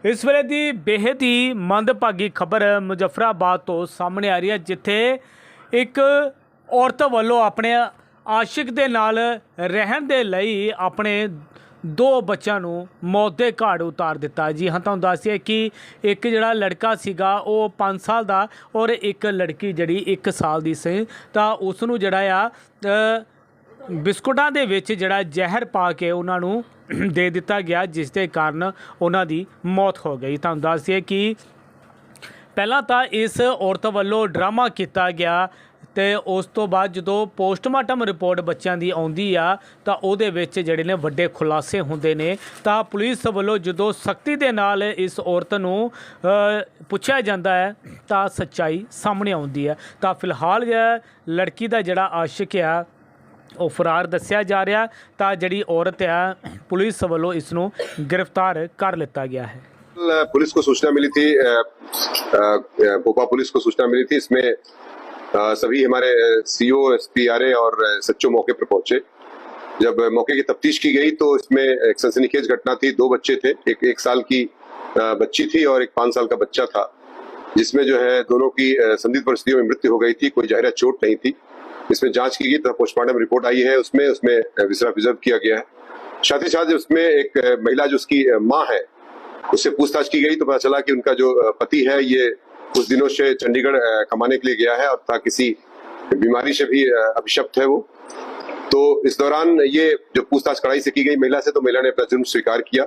इस वेले दी बेहद ही मंदभागी खबर मुजफ्फराबाद तो सामने आ रही है, जिथे एक औरत वालों अपने आशिक दे नाल रहन दे लई अपने दो बच्चों नूं मौत दे घाट उतार दिता। जी हाँ, तुहानूं दस्सिए कि एक जिहड़ा लड़का सीगा वो 5 साल दा और एक लड़की जिहड़ी 1 साल दी सी, तां उस नूं जिहड़ा आ बिस्कुटां दे विच जिहड़ा जहर पा के उन्हां नूं दे दिता गया, जिस दे कारण उन्हां दी मौत हो गई। तुहानूं दस दिए कि पहलां तां इस औरत वालों ड्रामा किया गया ते उस तो बाद जो पोस्टमार्टम रिपोर्ट बच्चों की आउंदी आ तां उहदे विच जिहड़े ने वड्डे खुलासे हुंदे ने। तां पुलिस वालों जो सख्ती दे नाल इस औरत नूं पुछया जांदा है तां सच्चाई सामने आउंदी है। तां फिलहाल लड़की दा जिहड़ा आशिक आ वो फरार दस्सिया जा रहा, तां जिहड़ी औरत है पुलिस वालों इसनूं गिरफ्तार कर लिता गया है। पुलिस को सूचना मिली थी, भोपाल पुलिस को सूचना मिली थी। इसमें सभी हमारे सीओ, एसपी, आरए और सच्चो मौके पर पहुंचे। जब मौके की तफ्तीश की गई तो इसमें एक सनसनीखेज घटना थी। 2 बच्चे थे, एक 1 साल की बच्ची थी और एक 5 साल का बच्चा था, जिसमें जो है दोनों की संदिग्ध परिस्थितियों में मृत्यु हो गई थी। कोई जाहिर चोट नहीं थी। इसमें जांच की गई तो पोस्टमार्टम रिपोर्ट आई है, उसमें विसरा प्रिजर्व किया गया है। साथ ही साथ उसमें एक महिला जो उसकी माँ है उससे पूछताछ की गई तो पता चला कि उनका जो पति है ये कुछ दिनों से चंडीगढ़ कमाने के लिए गया है और था किसी बीमारी से भी अभिशप्त है वो। तो इस दौरान ये जो पूछताछ कड़ाई से की गई महिला से, तो महिला ने अपना जुर्म स्वीकार किया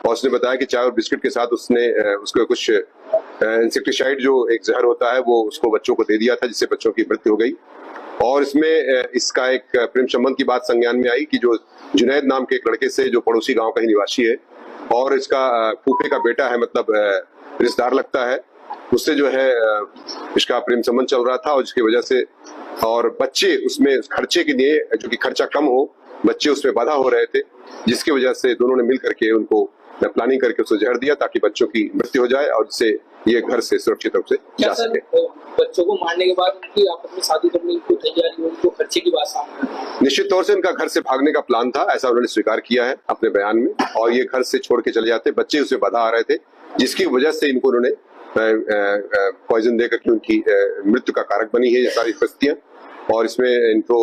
और उसने बताया कि चाय और बिस्किट के साथ उसने उसको कुछ इंसेक्टिसाइड जो एक जहर होता है वो उसको बच्चों को दे दिया था, जिससे बच्चों की मृत्यु हो गई। और इसमें इसका एक प्रेम संबंध की बात संज्ञान में आई कि जो जुनैद नाम के एक लड़के से जो पड़ोसी गांव का ही निवासी है और इसका फूफे का बेटा है, मतलब रिश्तेदार लगता है, उससे जो है इसका प्रेम संबंध चल रहा था। और जिसकी वजह से और बच्चे उसमें खर्चे के लिए, जो कि खर्चा कम हो, बच्चे उसमें बाधा हो रहे थे, जिसकी वजह से दोनों ने मिल करके उनको प्लानिंग करके उसको जहर दिया ताकि बच्चों की मृत्यु हो जाए और इससे ये घर से सुरक्षित रूप से जा सके। बच्चों को मारने के बाद उनकी आपस में शादी करने की तैयारी, उनको खर्चे की बात सामने, निश्चित तौर से इनका घर से भागने का प्लान था, ऐसा उन्होंने स्वीकार किया है अपने बयान में। और ये घर से छोड़ के चले जाते, बच्चे उससे बाधा आ रहे थे, जिसकी वजह से इनको उन्होंने पॉइजन देकर के उनकी मृत्यु का कारक बनी है ये सारी परिस्थितियां। और इसमें इनको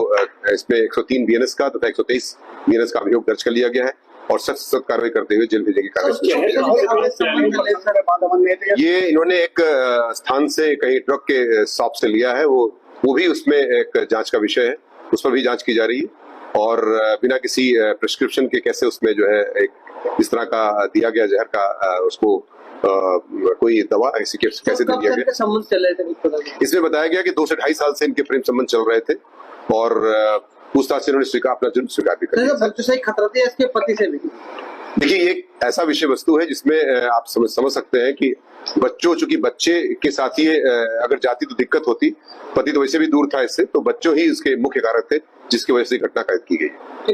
इसमें 103 बीएनएस का तथा 123 बीएनएस का अभियोग दर्ज कर लिया गया है और सख्त कार्रवाई करते हुए जेल भेजने की कार्रवाई। ये इन्होंने एक स्थान से कहीं ट्रक के शॉप से लिया है, वो भी उसमें एक जांच का विषय है, उस पर भी जांच की जा रही है। और बिना किसी प्रिस्क्रिप्शन के कैसे उसमें जो है एक इस तरह का दिया गया जहर का उसको कोई दवा ऐसी कैसे दे दिया गया। संबंध चल रहे थे, इसमें बताया गया कि 2 से 2.5 साल से इनके प्रेम संबंध चल रहे थे और पूछताछ से उन्होंने अपना जुर्म स्वीकार भी कर लिया। बच्चों से खतरा था इसके पति से भी। देखिए, ये एक ऐसा विषय वस्तु है जिसमें आप समझ सकते हैं कि बच्चों, चूंकि बच्चे के साथ ही अगर जाती तो दिक्कत होती, पति तो वैसे भी दूर था इससे, तो बच्चों ही इसके मुख्य कारक थे जिसकी वजह से घटना कैद की गई।